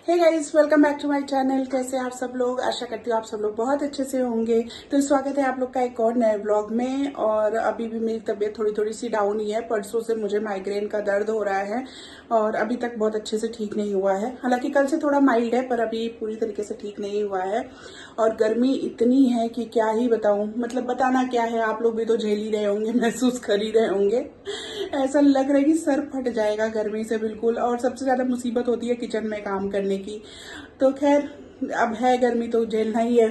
Hey guys, welcome back to my channel. कैसे आप सब लोग? आशा करती हूँ आप सब लोग बहुत अच्छे से होंगे। तो स्वागत है आप लोग का एक और नए ब्लॉग में। और अभी भी मेरी तबीयत थोड़ी सी डाउन ही है। परसों से मुझे माइग्रेन का दर्द हो रहा है और अभी तक बहुत अच्छे से ठीक नहीं हुआ है। हालांकि कल से थोड़ा माइल्ड है पर अभी पूरी तरीके से ठीक नहीं हुआ है। और गर्मी इतनी है कि क्या ही बताऊं, मतलब बताना क्या है, आप लोग भी तो झेल ही रहे होंगे, महसूस कर ही रहे होंगे। ऐसा लग रहा है कि सर फट जाएगा गर्मी से बिल्कुल। और सबसे ज्यादा मुसीबत होती है किचन में काम करने की। तो खैर, अब है गर्मी तो झेलना ही है।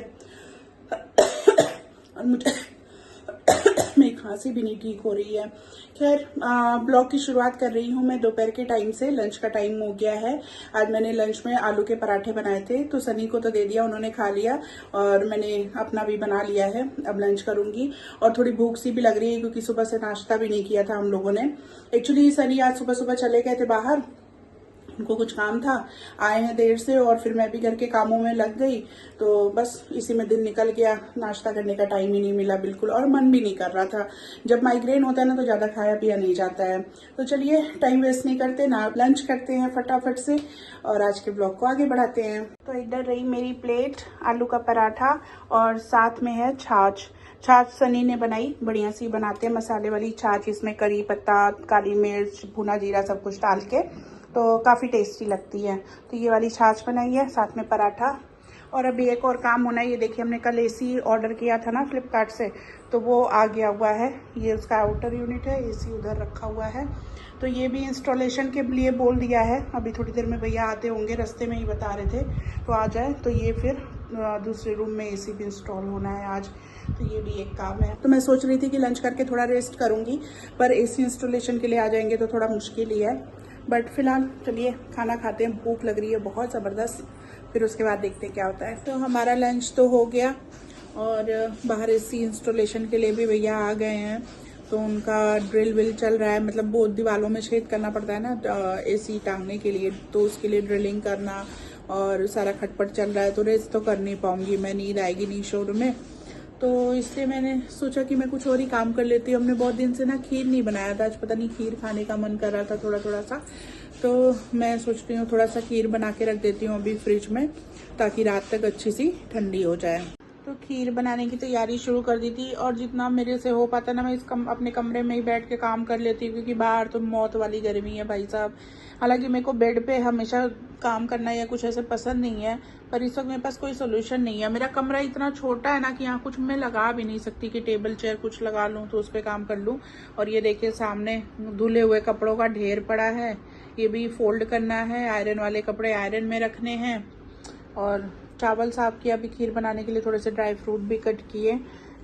और मुझे मेरी खांसी भी नहीं ठीक हो रही है। खैर, ब्लॉग की शुरुआत कर रही हूँ मैं दोपहर के टाइम से। लंच का टाइम हो गया है। आज मैंने लंच में आलू के पराठे बनाए थे, तो सनी को तो दे दिया, उन्होंने खा लिया और मैंने अपना भी बना लिया है। अब लंच करूंगी और थोड़ी भूख सी भी लग रही है क्योंकि सुबह से नाश्ता भी नहीं किया था हम लोगों ने। एक्चुअली सनी आज सुबह सुबह चले गए थे बाहर, उनको कुछ काम था, आए हैं देर से और फिर मैं भी घर के कामों में लग गई। तो बस इसी में दिन निकल गया, नाश्ता करने का टाइम ही नहीं मिला बिल्कुल और मन भी नहीं कर रहा था। जब माइग्रेन होता है ना तो ज्यादा खाया पिया नहीं जाता है। तो चलिए टाइम वेस्ट नहीं करते ना, लंच करते हैं फटाफट से और आज के ब्लॉग को आगे बढ़ाते हैं। तो इधर रही मेरी प्लेट आलू का पराठा और साथ में है छाछ। छाछ सनी ने बनाई, बढ़िया सी बनाते हैं मसाले वाली छाछ, इसमें करी पत्ता, काली मिर्च, भुना जीरा सब कुछ डाल के, तो काफ़ी टेस्टी लगती है। तो ये वाली छाछ बनाई है, साथ में पराठा। और अभी एक और काम होना है, ये देखिए हमने कल एसी ऑर्डर किया था ना फ्लिपकार्ट से, तो वो आ गया हुआ है। ये उसका आउटर यूनिट है, एसी उधर रखा हुआ है। तो ये भी इंस्टॉलेशन के लिए बोल दिया है। अभी थोड़ी देर में भैया आते होंगे, रास्ते में ही बता रहे थे, तो आ जाए तो ये फिर दूसरे रूम में एसी भी इंस्टॉल होना है आज। तो ये भी एक काम है। तो मैं सोच रही थी कि लंच करके थोड़ा रेस्ट करूंगी, पर एसी इंस्टॉलेशन के लिए आ जाएंगे तो थोड़ा मुश्किल ही है। बट फिलहाल चलिए खाना खाते हैं, भूख लग रही है बहुत ज़बरदस्त, फिर उसके बाद देखते हैं क्या होता है। तो हमारा लंच तो हो गया और बाहर एसी इंस्टॉलेशन के लिए भी भैया आ गए हैं। तो उनका ड्रिल विल चल रहा है, मतलब वो दीवारों में छेद करना पड़ता है ना एसी टांगने के लिए, तो उसके लिए ड्रिलिंग करना और सारा खटपट चल रहा है। तो रेस्ट तो कर नहीं पाऊंगी मैं, नींद आएगी नहीं शोरूम में। तो इसलिए मैंने सोचा कि मैं कुछ और ही काम कर लेती हूँ। हमने बहुत दिन से ना खीर नहीं बनाया था, आज पता नहीं खीर खाने का मन कर रहा था थोड़ा सा। तो मैं सोच रही हूँ थोड़ा सा खीर बना के रख देती हूँ अभी फ्रिज में, ताकि रात तक अच्छी सी ठंडी हो जाए। तो खीर बनाने की तैयारी शुरू कर दी थी और जितना मेरे से हो पाता ना मैं अपने कमरे में ही बैठ के काम कर लेती हूँ, क्योंकि बाहर तो मौत वाली गर्मी है भाई साहब। हालांकि मेरे को बेड पे हमेशा काम करना या कुछ ऐसे पसंद नहीं है, पर इस वक्त मेरे पास कोई सोल्यूशन नहीं है। मेरा कमरा इतना छोटा है ना कि यहाँ कुछ मैं लगा भी नहीं सकती कि टेबल चेयर कुछ लगा लूँ तो उस पर काम कर लूँ। और ये देखिए सामने धुले हुए कपड़ों का ढेर पड़ा है, ये भी फोल्ड करना है, आयरन वाले कपड़े आयरन में रखने हैं। और चावल साफ किया अभी खीर बनाने के लिए, थोड़े से ड्राई फ्रूट भी कट किए,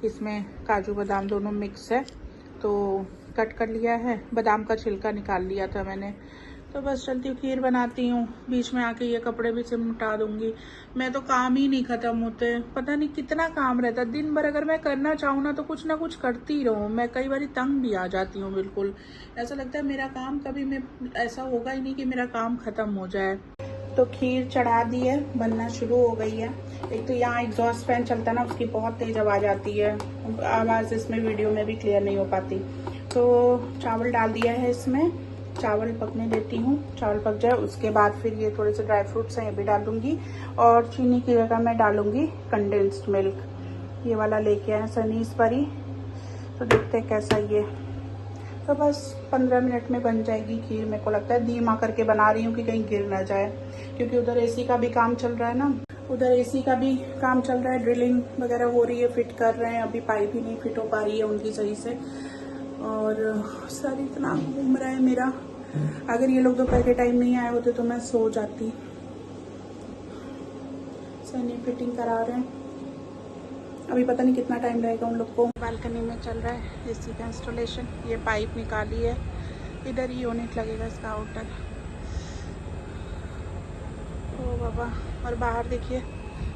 इसमें काजू बादाम दोनों मिक्स है तो कट कर लिया है, बादाम का छिलका निकाल लिया था मैंने। तो बस चलती हूँ खीर बनाती हूँ, बीच में आके ये कपड़े भी सिमटा दूंगी। मैं तो काम ही नहीं खत्म होते, पता नहीं कितना काम रहता है दिन भर। अगर मैं करना चाहूँ ना तो कुछ ना कुछ करती रहूँ। मैं कई बार तंग भी आ जाती हूँ बिल्कुल, ऐसा लगता है मेरा काम कभी मैं ऐसा होगा ही नहीं कि मेरा काम खत्म हो जाए। तो खीर चढ़ा दी है, बनना शुरू हो गई है। एक तो यहाँ एग्जॉस्ट फैन चलता है ना, उसकी बहुत तेज आवाज़ आती है, आवाज़ इसमें वीडियो में भी क्लियर नहीं हो पाती। तो चावल डाल दिया है इसमें, चावल पकने देती हूँ, चावल पक जाए उसके बाद फिर ये थोड़े से ड्राई फ्रूट्स हैं ये भी डाल दूँगी। और चीनी की जगह मैं डालूँगी कंडेंस्ड मिल्क, ये वाला लेके आए सनी इस बारी। तो देखते हैं कैसा ये। तो बस 15 मिनट में बन जाएगी खीर। मेरे को लगता है धीमा करके बना रही हूँ कि कहीं गिर ना जाए, क्योंकि उधर एसी का भी काम चल रहा है ना, उधर एसी का भी काम चल रहा है, ड्रिलिंग वगैरह हो रही है, फिट कर रहे हैं। अभी पाइप ही नहीं फिट हो पा रही है उनकी सही से। और सर इतना घूम रहा है मेरा, अगर ये लोग दोपहर के टाइम नहीं आए होते तो मैं सो जाती। सनी फिटिंग करा रहे हैं, अभी पता नहीं कितना टाइम लगेगा उन लोग को। बालकनी में चल रहा है एसी का इंस्टॉलेशन, ये पाइप निकाली है, इधर ही यूनिट लगेगा इसका आउटर। ओ बाबा, और बाहर देखिए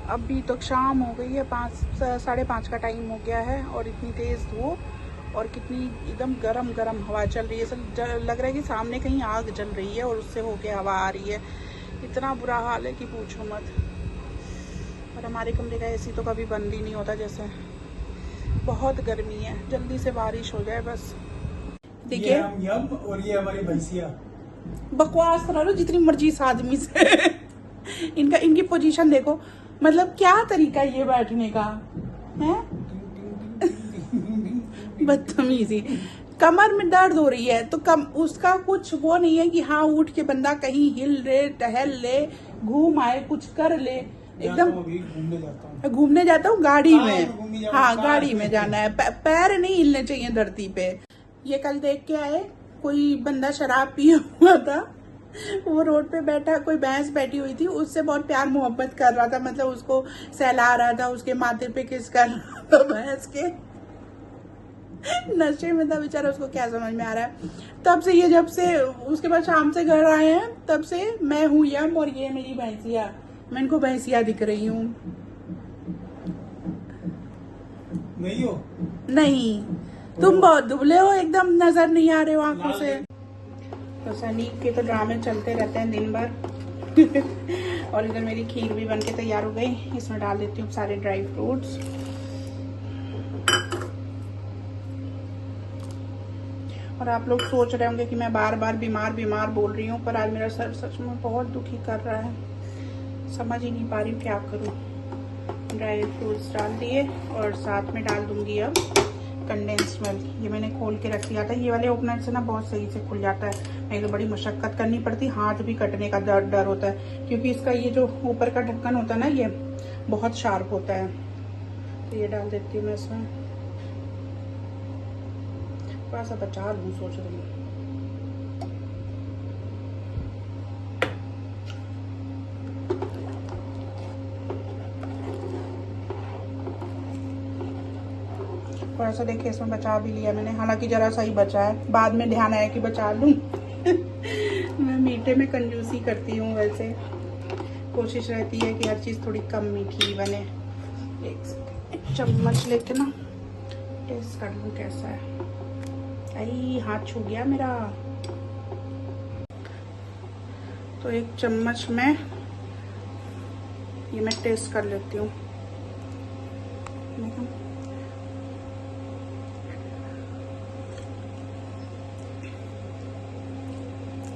अभी तो शाम हो गई है, 5-5:30 का टाइम हो गया है और इतनी तेज़ धूप और कितनी एकदम गरम हवा चल रही है। सब लग रहा है कि सामने कहीं आग जल रही है और उससे होके हवा आ रही है। इतना बुरा हाल है कि पूछो मत। और हमारे कमरे का एसी तो कभी बंद ही नहीं होता, जैसे बहुत गर्मी है, जल्दी से बारिश हो जाए बस। देखिए और ये हमारी भैंसिया, बकवास करा लो जितनी मर्जी इस आदमी से। इनकी पोजीशन देखो, मतलब क्या तरीका है ये बैठने का है। बदतमीजी। कमर में दर्द हो रही है तो उसका कुछ वो नहीं है कि हाँ उठ के बंदा कहीं हिल ले, टहल ले, घूम आए, कुछ कर ले। एकदम घूमने जाता हूँ गाड़ी में। हाँ गाड़ी में जाना है, पैर नहीं हिलने चाहिए धरती पे। ये कल देख के आए, कोई बंदा शराब पिया हुआ था, वो रोड पे बैठा, कोई भैंस बैठी हुई थी, उससे बहुत प्यार मोहब्बत कर रहा था, मतलब उसको सहला रहा था, उसके माथे पे किस कर रहा था भैंस के। नशे में था बेचारा, उसको क्या समझ में आ रहा है। तब से ये, जब से उसके बाद शाम से घर आए हैं, तब से मैं हूँ यम और ये मेरी भैंसिया, मैं इनको भैंसिया दिख रही हूँ। नहीं हो? नहीं, तुम बहुत दुबले हो, एकदम नजर नहीं आ रहे हो आंखों से। तो सनी के तो ड्रामे चलते रहते हैं दिन भर। और इधर मेरी खीर भी बनके तैयार हो गई, इसमें डाल देती हूँ सारे ड्राई फ्रूट्स। और आप लोग सोच रहे होंगे कि मैं बार बार बीमार बीमार बोल रही हूँ, पर आज मेरा सर सच में बहुत दुखी कर रहा है, समझ ही नहीं पा रही हूँ क्या करूँ। ड्राई फ्रूट्स डाल दिए और साथ में डाल दूंगी अब कंडेंस्ड मिल्क। ये मैंने खोल के रख दिया था, ये वाले ओपनर से ना बहुत सही से खुल जाता है, नहीं तो बड़ी मशक्कत करनी पड़ती, हाथ भी कटने का डर होता है, क्योंकि इसका ये जो ऊपर का ढक्कन होता है ना, ये बहुत शार्प होता है। तो ये डाल देती हूँ मैं इसमें, थोड़ा सा बचा लूँ सोच रही हूँ। थोड़ा सा देखिए इसमें बचा भी लिया मैंने, हालांकि जरा सा ही बचा है, बाद में ध्यान आया कि बचा लूँ। मैं मीठे में कंजूसी करती हूँ, वैसे कोशिश रहती है कि हर चीज़ थोड़ी कम मीठी बने। एक चम्मच लेके ना टेस्ट कर लूँ कैसा है। आई हाथ छू गया मेरा। तो एक चम्मच में ये मैं टेस्ट कर लेती हूँ।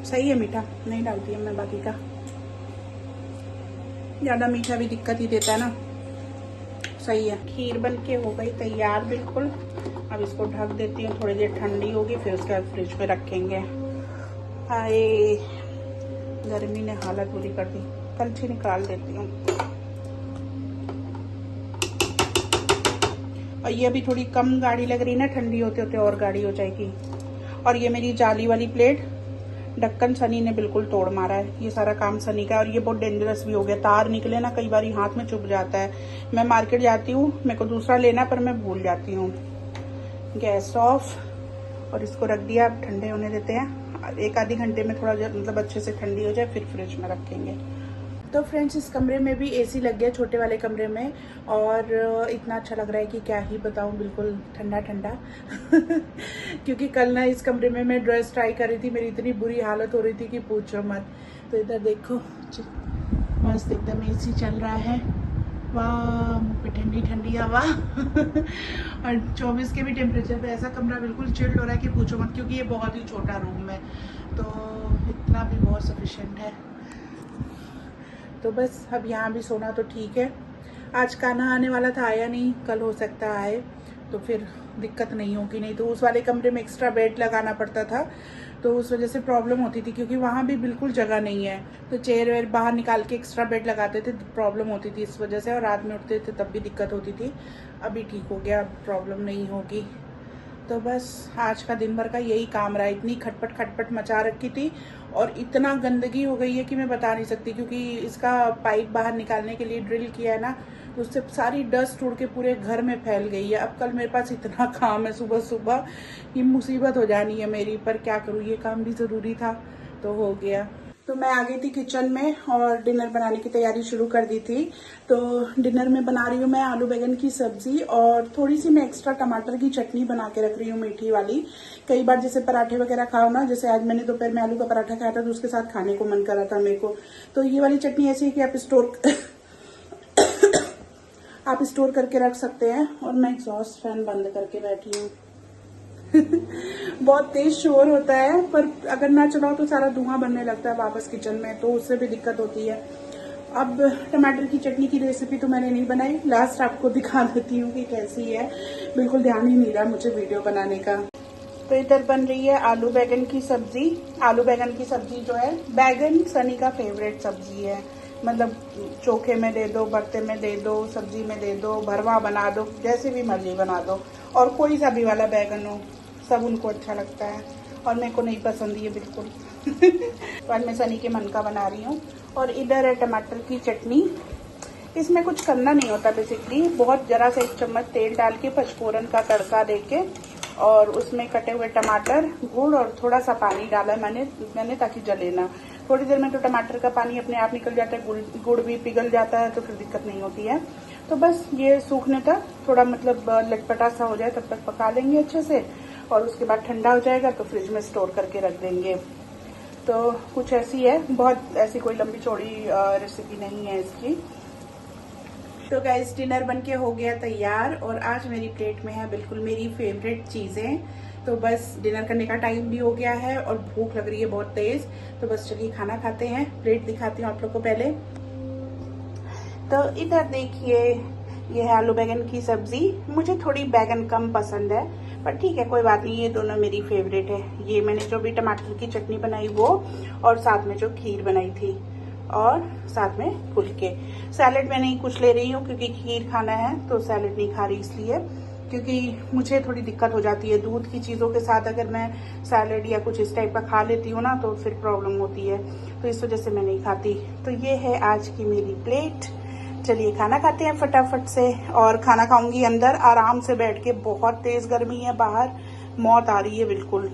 सही है, मीठा नहीं डालती हूँ मैं बाकी का, ज़्यादा मीठा भी दिक्कत ही देता है ना। सही है। खीर बन के हो गई तैयार बिल्कुल। अब इसको ढक देती हूँ, थोड़ी देर ठंडी होगी, फिर उसके बाद फ्रिज में रखेंगे। हाय गर्मी ने हालत बुरी कर दी, कलछी निकाल देती हूँ। और ये अभी थोड़ी कम गाढ़ी लग रही ना, ठंडी होते होते और गाढ़ी हो जाएगी। और ये मेरी जाली वाली प्लेट, ढक्कन सनी ने बिल्कुल तोड़ मारा है, ये सारा काम सनी का। और ये बहुत डेंजरस भी हो गया, तार निकले ना कई बार हाथ में चुभ जाता है। मैं मार्केट जाती हूँ, मेरे को दूसरा लेना, पर मैं भूल जाती हूँ। गैस ऑफ और इसको रख दिया, अब ठंडे होने देते हैं। एक आधे घंटे में थोड़ा मतलब अच्छे से ठंडी हो जाए, फिर फ्रिज में रखेंगे। तो फ्रेंड्स इस कमरे में भी एसी लग गया, छोटे वाले कमरे में, और इतना अच्छा लग रहा है कि क्या ही बताऊं, बिल्कुल ठंडा ठंडा। क्योंकि कल ना इस कमरे में मैं ड्रेस ट्राई कर रही थी, मेरी इतनी बुरी हालत हो रही थी कि पूछो मत। तो इधर देखो मस्त एकदम एसी चल रहा है, वाह मुँह पे ठंडी ठंडी हवा। और 24 के भी टेम्परेचर पे ऐसा कमरा बिल्कुल चिल्ड हो रहा है कि पूछो मत, क्योंकि ये बहुत ही छोटा रूम है, तो इतना भी बहुत सफिशिएंट है। तो बस अब यहाँ भी सोना तो ठीक है। आज खाना आने वाला था, आया नहीं, कल हो सकता आए, तो फिर दिक्कत नहीं होगी। नहीं तो उस वाले कमरे में एक्स्ट्रा बेड लगाना पड़ता था, तो उस वजह से प्रॉब्लम होती थी, क्योंकि वहाँ भी बिल्कुल जगह नहीं है, तो चेयर वेयर बाहर निकाल के एक्स्ट्रा बेड लगाते थे, प्रॉब्लम होती थी इस वजह से। और रात में उठते थे तब भी दिक्कत होती थी। अभी ठीक हो गया, अब प्रॉब्लम नहीं होगी। तो बस आज का दिन भर का यही काम रहा, इतनी खटपट खटपट मचा रखी थी, और इतना गंदगी हो गई है कि मैं बता नहीं सकती, क्योंकि इसका पाइप बाहर निकालने के लिए ड्रिल किया है ना, तो उससे सारी डस्ट उड़ के पूरे घर में फैल गई है। अब कल मेरे पास इतना काम है सुबह सुबह, ये मुसीबत हो जानी है मेरी, पर क्या करूँ, ये काम भी ज़रूरी था तो हो गया। तो मैं आ गई थी किचन में और डिनर बनाने की तैयारी शुरू कर दी थी। तो डिनर में बना रही हूँ मैं आलू बैगन की सब्जी, और थोड़ी सी मैं एक्स्ट्रा टमाटर की चटनी बना के रख रही हूँ, मीठी वाली। कई बार जैसे पराठे वगैरह खाओ ना, जैसे आज मैंने दोपहर में आलू का पराठा खाया था, तो उसके साथ खाने को मन कर रहा था मेरे को। तो ये वाली चटनी ऐसी है कि आप स्टोर करके रख सकते हैं। और मैं एग्जॉस्ट फैन बंद करके बैठी हूँ। बहुत तेज शोर होता है, पर अगर ना चलाओ तो सारा धुआं बनने लगता है वापस किचन में, तो उससे भी दिक्कत होती है। अब टमाटर की चटनी की रेसिपी तो मैंने नहीं बनाई, लास्ट आपको दिखा देती हूँ कि कैसी है। बिल्कुल ध्यान ही नहीं रहा मुझे वीडियो बनाने का। तो इधर बन रही है आलू बैगन की सब्जी। आलू बैगन की सब्जी जो है, बैगन सनी का फेवरेट सब्जी है। मतलब चोखे में दे दो, भरते में दे दो, सब्जी में दे दो, भरवा बना दो, जैसे भी मर्जी बना दो। और कोई सा भी वाला बैगन हो, सब उनको अच्छा लगता है। और मेरे को नहीं पसंद ये बिल्कुल। तो आज मैं सनी के मन का बना रही हूँ। और इधर है टमाटर की चटनी। इसमें कुछ करना नहीं होता बेसिकली, बहुत जरा सा 1 चम्मच तेल डाल के पचफोरन का तड़का देके और उसमें कटे हुए टमाटर, गुड़ और थोड़ा सा पानी डाला मैंने ताकि जले ना। थोड़ी देर में तो टमाटर का पानी अपने आप निकल जाता है, गुड़ भी पिघल जाता है, तो फिर दिक्कत नहीं होती है। तो बस ये सूखने तक थोड़ा मतलब लटपटा सा हो जाए तब तक पका लेंगे अच्छे से, और उसके बाद ठंडा हो जाएगा तो फ्रिज में स्टोर करके रख देंगे। तो कुछ ऐसी है, बहुत ऐसी कोई लंबी चौड़ी रेसिपी नहीं है इसकी। तो गाइस डिनर बनके हो गया तैयार और आज मेरी प्लेट में है बिल्कुल मेरी फेवरेट चीजें। तो बस डिनर करने का टाइम भी हो गया है और भूख लग रही है बहुत तेज। तो बस चलिए खाना खाते हैं। प्लेट दिखाती हूँ आप लोग को पहले। तो इधर देखिए, ये है आलू बैगन की सब्जी। मुझे थोड़ी बैगन कम पसंद है, पर ठीक है कोई बात नहीं, ये दोनों मेरी फेवरेट है। ये मैंने जो भी टमाटर की चटनी बनाई वो, और साथ में जो खीर बनाई थी, और साथ में फुलके। सैलेड मैं नहीं कुछ ले रही हूँ क्योंकि खीर खाना है, तो सैलेड नहीं खा रही इसलिए, क्योंकि मुझे थोड़ी दिक्कत हो जाती है दूध की चीज़ों के साथ। अगर मैं सैलेड या कुछ इस टाइप का खा लेती हूँ ना तो फिर प्रॉब्लम होती है, तो इस वजह से मैं नहीं खाती। तो ये है आज की मेरी प्लेट। चलिए खाना खाते हैं फटाफट से। और खाना खाऊंगी अंदर आराम से बैठ के, बहुत तेज गर्मी है बाहर, मौत आ रही है बिल्कुल।